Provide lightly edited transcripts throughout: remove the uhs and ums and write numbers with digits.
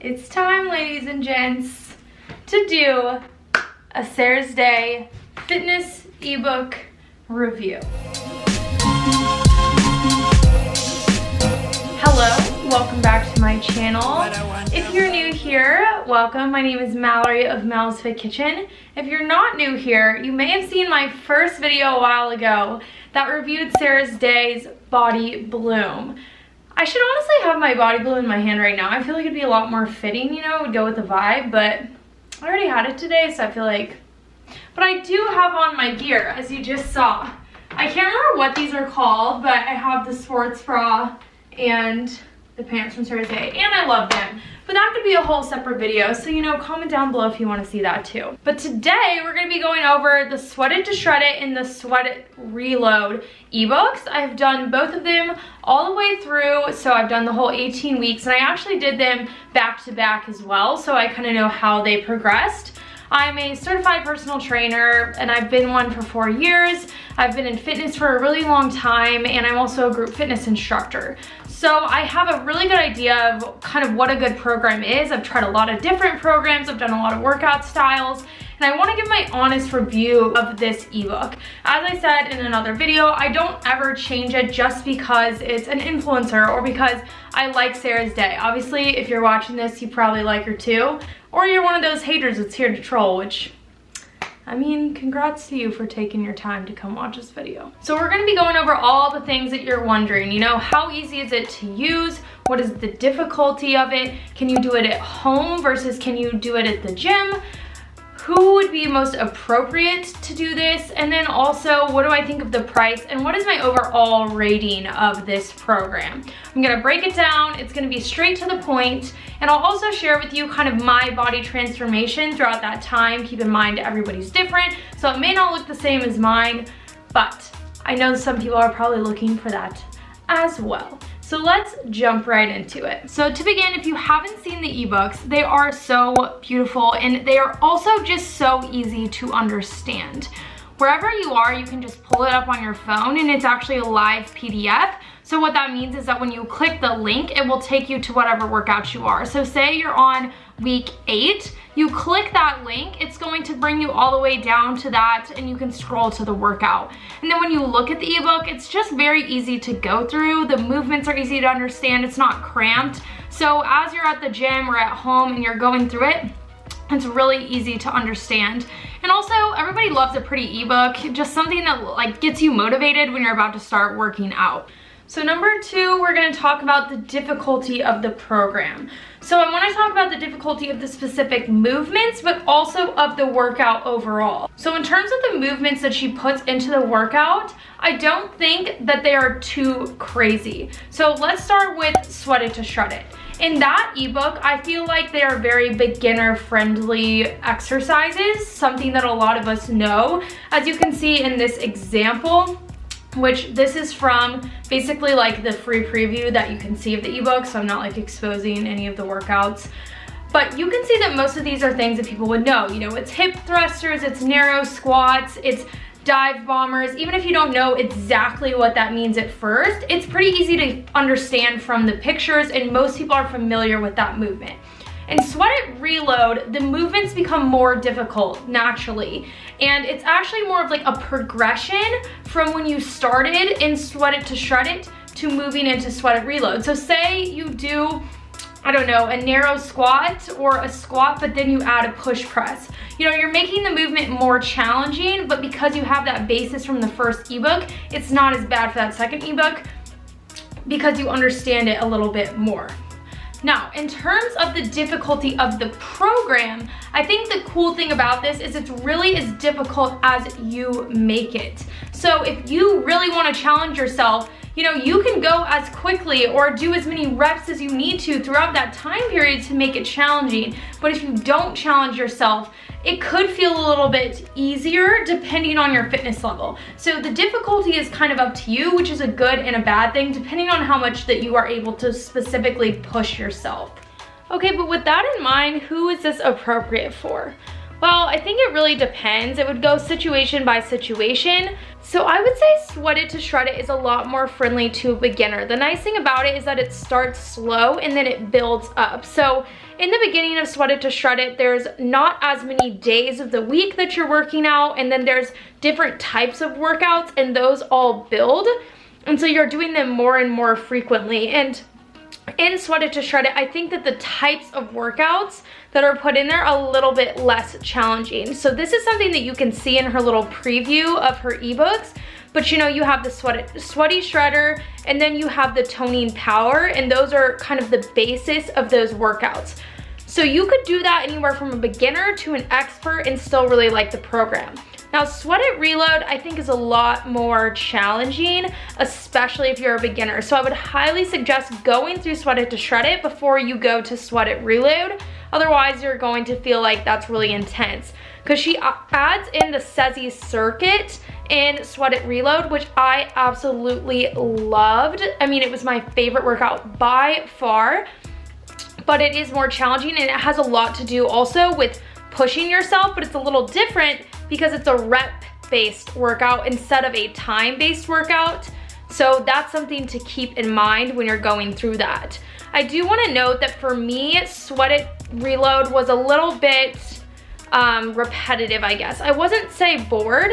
It's time, ladies and gents, to do a SARAHS Day fitness ebook review. Hello, welcome back to my channel. If you're new here, welcome. My name is Mallory of Mal's Fit Kitchen. If you're not new here, you may have seen my first video a while ago that reviewed SARAHS Day's Body Bloom. I should honestly have my Body Bloom in my hand right now. I feel like it'd be a lot more fitting, you know, it would go with the vibe, but I already had it today, so I feel like... But I do have on my gear, as you just saw. I can't remember what these are called, but I have the sports bra and the pants from SARAHS Day, and I love them. But that could be a whole separate video, so you know, comment down below if you want to see that too. But today we're going to be going over the Sweat It to Shred It and the Sweat It Reload ebooks. I've done both of them all the way through, so I've done the whole 18 weeks, and I actually did them back to back as well, so I kind of know how they progressed. I'm a certified personal trainer, and I've been one for 4 years. I've been in fitness for a really long time, and I'm also a group fitness instructor. So I have a really good idea of kind of what a good program is. I've tried a lot of different programs. I've done a lot of workout styles, and I want to give my honest review of this ebook. As I said in another video, I don't ever change it just because it's an influencer or because I like SARAHS Day. Obviously, if you're watching this, you probably like her too. Or you're one of those haters that's here to troll, which, I mean, congrats to you for taking your time to come watch this video. So we're gonna be going over all the things that you're wondering, you know, how easy is it to use? What is the difficulty of it? Can you do it at home versus can you do it at the gym? Who would be most appropriate to do this? And then also, what do I think of the price? And what is my overall rating of this program? I'm gonna break it down. It's gonna be straight to the point. And I'll also share with you kind of my body transformation throughout that time. Keep in mind, everybody's different, so it may not look the same as mine, but I know some people are probably looking for that as well. So let's jump right into it. So to begin, if you haven't seen the ebooks, they are so beautiful and they are also just so easy to understand. Wherever you are, you can just pull it up on your phone, and it's actually a live PDF. So what that means is that when you click the link, it will take you to whatever workout you are. So say you're on week 8, you click that link, it's going to bring you all the way down to that, and you can scroll to the workout. And then when you look at the ebook, it's just very easy to go through. The movements are easy to understand. It's not cramped. So as you're at the gym or at home and you're going through it, it's really easy to understand. And also, everybody loves a pretty ebook, just something that like gets you motivated when you're about to start working out. So number 2, we're going to talk about the difficulty of the program. So I want to talk about the difficulty of the specific movements, but also of the workout overall. So in terms of the movements that she puts into the workout, I don't think that they are too crazy. So let's start with Sweat It to Shred It. In that ebook, I feel like they are very beginner-friendly exercises, something that a lot of us know. As you can see in this example, which this is from basically like the free preview that you can see of the ebook, so I'm not like exposing any of the workouts. But you can see that most of these are things that people would know. You know, it's hip thrusters, it's narrow squats, it's dive bombers. Even if you don't know exactly what that means at first, it's pretty easy to understand from the pictures, and most people are familiar with that movement. In Sweat It Reload, the movements become more difficult naturally, and it's actually more of like a progression from when you started in Sweat It to Shred It to moving into Sweat It Reload. So say you do, I don't know, a narrow squat or a squat, but then you add a push press. You know, you're making the movement more challenging, but because you have that basis from the first ebook, it's not as bad for that second ebook because you understand it a little bit more. Now, in terms of the difficulty of the program, I think the cool thing about this is it's really as difficult as you make it. So if you really want to challenge yourself, you know, you can go as quickly or do as many reps as you need to throughout that time period to make it challenging. But if you don't challenge yourself, it could feel a little bit easier depending on your fitness level. So the difficulty is kind of up to you, which is a good and a bad thing, depending on how much that you are able to specifically push yourself. Okay, but with that in mind, who is this appropriate for? Well, I think it really depends. It would go situation by situation. So I would say Sweat It to Shred It is a lot more friendly to a beginner. The nice thing about it is that it starts slow and then it builds up. So in the beginning of Sweat It to Shred It, there's not as many days of the week that you're working out, and then there's different types of workouts, and those all build. And so you're doing them more and more frequently. And in Sweat It to Shred It, I think that the types of workouts that are put in there are a little bit less challenging. So this is something that you can see in her little preview of her ebooks. But you know, you have the Sweaty Shredder, and then you have the Toning Power, and those are kind of the basis of those workouts. So you could do that anywhere from a beginner to an expert and still really like the program. Now, Sweat It Reload, I think, is a lot more challenging, especially if you're a beginner. So I would highly suggest going through Sweat It to Shred It before you go to Sweat It Reload. Otherwise, you're going to feel like that's really intense. Because she adds in the SESI circuit in Sweat It Reload, which I absolutely loved. I mean, it was my favorite workout by far. But it is more challenging, and it has a lot to do also with pushing yourself, but it's a little different because it's a rep-based workout instead of a time-based workout. So that's something to keep in mind when you're going through that. I do want to note that for me, Sweat It Reload was a little bit repetitive, I guess. I wouldn't say bored,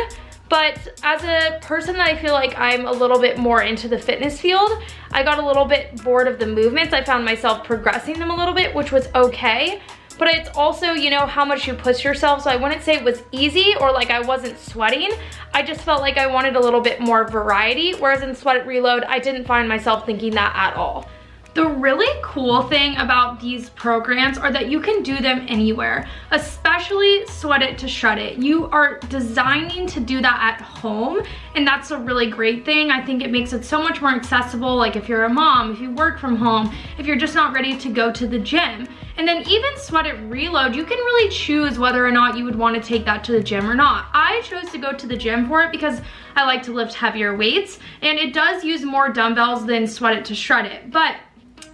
but as a person that I feel like I'm a little bit more into the fitness field, I got a little bit bored of the movements. I found myself progressing them a little bit, which was okay. But it's also, you know, how much you push yourself. So I wouldn't say it was easy or like I wasn't sweating. I just felt like I wanted a little bit more variety. Whereas in Sweat It Reload, I didn't find myself thinking that at all. The really cool thing about these programs are that you can do them anywhere, especially Sweat It to Shred It. You are designing to do that at home, and that's a really great thing. I think it makes it so much more accessible, like if you're a mom, if you work from home, if you're just not ready to go to the gym. And then even Sweat It Reload, you can really choose whether or not you would want to take that to the gym or not. I chose to go to the gym for it because I like to lift heavier weights, and it does use more dumbbells than Sweat It to Shred It. But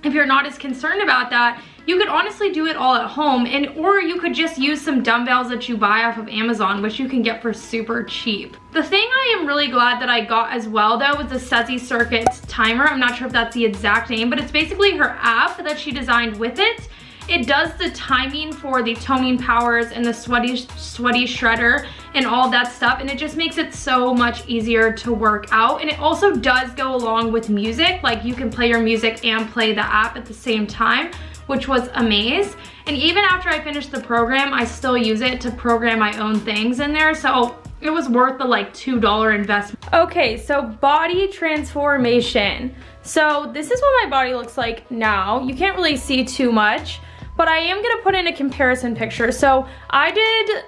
if you're not as concerned about that, you could honestly do it all at home, or you could just use some dumbbells that you buy off of Amazon, which you can get for super cheap. The thing I am really glad that I got as well though was the SESI Circuit timer. I'm not sure if that's the exact name, but it's basically her app that she designed with it. It does the timing for the toning powers and the sweaty shredder and all that stuff, and it just makes it so much easier to work out. And it also does go along with music, like you can play your music and play the app at the same time, which was amazing. And even after I finished the program, I still use it to program my own things in there, so it was worth the like $2 investment. Okay, so body transformation. So this is what my body looks like now. You can't really see too much, but I am gonna put in a comparison picture. So I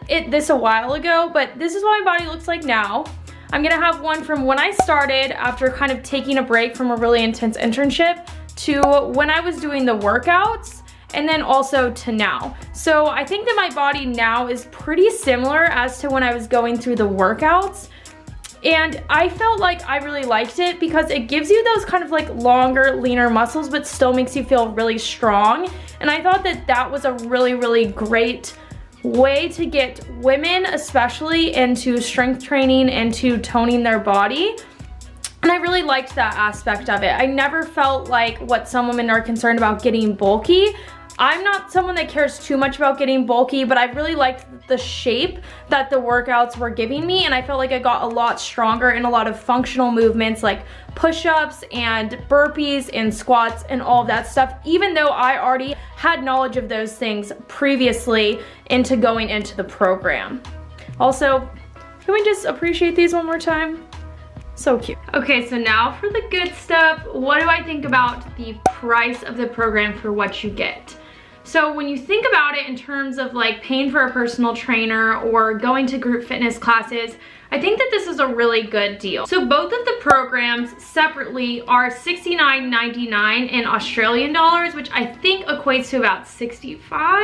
did this a while ago, but this is what my body looks like now. I'm gonna have one from when I started after kind of taking a break from a really intense internship to when I was doing the workouts, and then also to now. So I think that my body now is pretty similar as to when I was going through the workouts. And I felt like I really liked it because it gives you those kind of like longer, leaner muscles, but still makes you feel really strong. And I thought that that was a really, really great way to get women especially into strength training and to toning their body. And I really liked that aspect of it. I never felt like what some women are concerned about getting bulky. I'm not someone that cares too much about getting bulky, but I really liked the shape that the workouts were giving me, and I felt like I got a lot stronger in a lot of functional movements like push-ups and burpees and squats and all of that stuff, even though I already had knowledge of those things previously into going into the program. Also, can we just appreciate these one more time? So cute. Okay, so now for the good stuff. What do I think about the price of the program for what you get? So when you think about it in terms of like paying for a personal trainer or going to group fitness classes, I think that this is a really good deal. So both of the programs separately are $69.99 in Australian dollars, which I think equates to about 65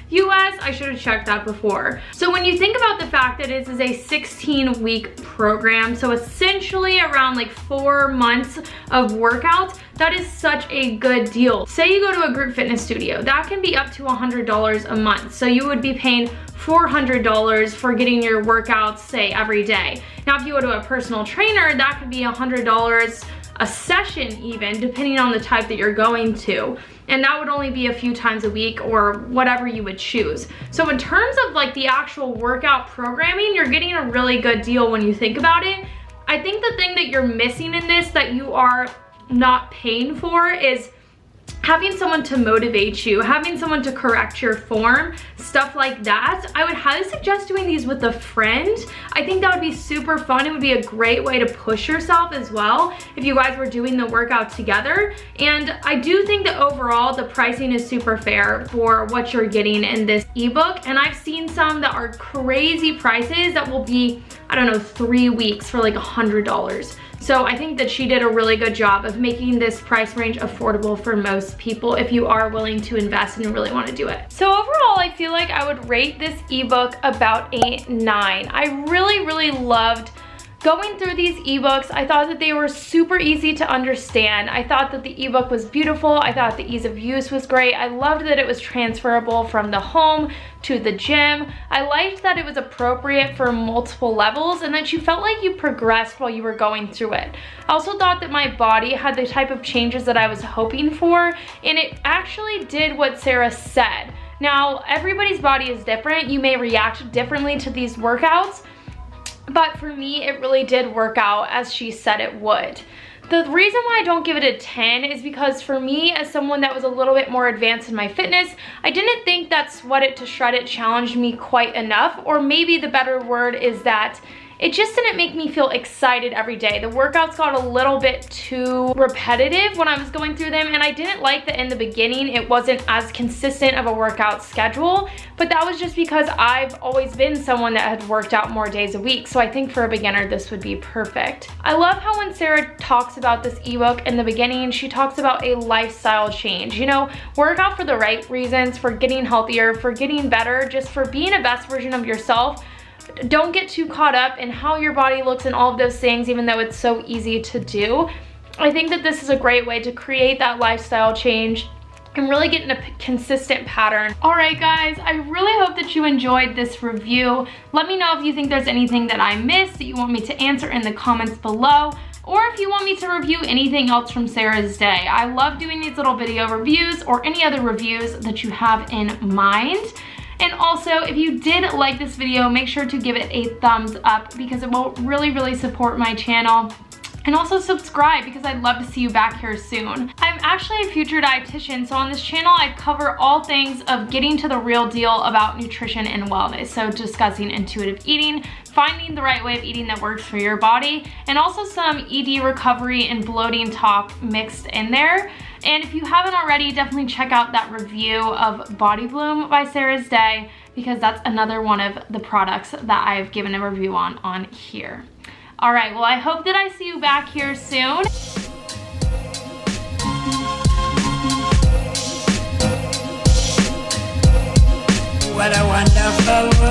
US. I should have checked that before. So when you think about the fact that it is a 16-week program, so essentially around like 4 months of workouts, that is such a good deal. Say you go to a group fitness studio, that can be up to $100 a month. So you would be paying $400 for getting your workouts, say, every day. Now, if you go to a personal trainer, that could be $100 a session even, depending on the type that you're going to. And that would only be a few times a week or whatever you would choose. So in terms of like the actual workout programming, you're getting a really good deal when you think about it. I think the thing that you're missing in this that you are not paying for is having someone to motivate you, having someone to correct your form, stuff like that. I would highly suggest doing these with a friend. I think that would be super fun. It would be a great way to push yourself as well if you guys were doing the workout together. And I do think that overall the pricing is super fair for what you're getting in this ebook. And I've seen some that are crazy prices that will be, I don't know, 3 weeks for like $100. So I think that she did a really good job of making this price range affordable for most people if you are willing to invest and really want to do it. So overall, I feel like I would rate this ebook about a 9. I really loved going through these ebooks. I thought that they were super easy to understand. I thought that the ebook was beautiful. I thought the ease of use was great. I loved that it was transferable from the home to the gym. I liked that it was appropriate for multiple levels and that you felt like you progressed while you were going through it. I also thought that my body had the type of changes that I was hoping for, and it actually did what Sarah said. Now, everybody's body is different. You may react differently to these workouts, but for me, it really did work out as she said it would. The reason why I don't give it a 10 is because for me, as someone that was a little bit more advanced in my fitness, I didn't think that Sweat It to Shred It challenged me quite enough, or maybe the better word is that it just didn't make me feel excited every day. The workouts got a little bit too repetitive when I was going through them, and I didn't like that in the beginning it wasn't as consistent of a workout schedule, but that was just because I've always been someone that had worked out more days a week, so I think for a beginner this would be perfect. I love how when Sarah talks about this ebook in the beginning, she talks about a lifestyle change. You know, work out for the right reasons, for getting healthier, for getting better, just for being a best version of yourself. Don't get too caught up in how your body looks and all of those things, even though it's so easy to do. I think that this is a great way to create that lifestyle change and really get in a consistent pattern. All right, guys, I really hope that you enjoyed this review. Let me know if you think there's anything that I missed that you want me to answer in the comments below, or if you want me to review anything else from Sarah's day. I love doing these little video reviews or any other reviews that you have in mind. And also, if you did like this video, make sure to give it a thumbs up because it will really support my channel. And also subscribe because I'd love to see you back here soon. I'm actually a future dietitian, so on this channel I cover all things of getting to the real deal about nutrition and wellness. So discussing intuitive eating, finding the right way of eating that works for your body, and also some ED recovery and bloating talk mixed in there. And if you haven't already, definitely check out that review of Body Bloom by Sarah's Day because that's another one of the products that I've given a review on here. All right, well, I hope that I see you back here soon. What a wonderful